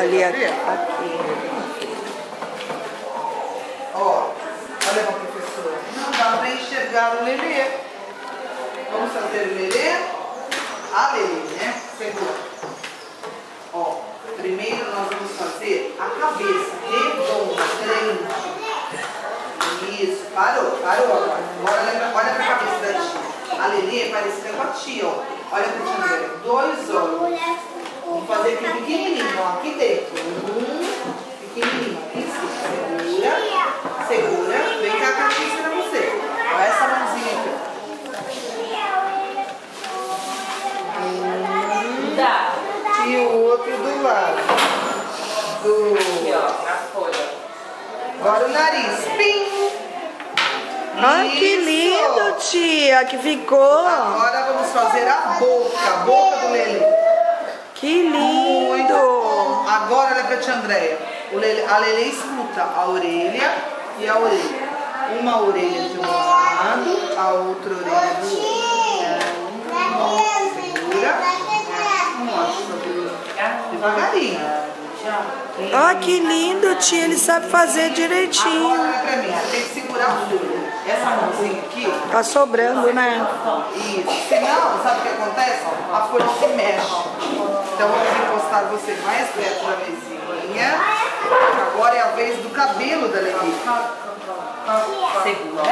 ali, aqui. Ó, olha pra professora. Não dá pra enxergar o Lelê. Vamos fazer o Lelê? A Lelê, né? Segura. Ó, primeiro nós vamos fazer a cabeça redonda, grande. Isso, parou agora. Agora olha pra cabeça da tia. A Lelê é parecida com a tia, ó. Olha pra tia Andréia, 2 olhos. Vamos fazer aqui pequenininho, ó, aqui dentro. Pequenininho, aqui em cima. Segura. Vem cá que eu fiz pra você. Ó, essa mãozinha aqui. E o outro do lado. Aqui, ó, na folha. Agora o nariz. Pim! Ai, que lindo, tia, que ficou. Agora vamos fazer a boca do Lelê. Que lindo. Muito bom. Agora olha pra tia Andréia. A Lelê escuta a orelha e a orelha. Uma orelha de um lado, a outra orelha do outro. Segura. Devagarinho. Ai, que lindo, tia, ele sabe fazer direitinho. Agora olha pra mim, você tem que segurar a folha. Essa mãozinha aqui. Tá sobrando, né? Isso. Senão, sabe o que acontece? A folha se mexe. Então vamos encostar você mais perto da mesinha. Agora é a vez do cabelo da Lelê. Segura.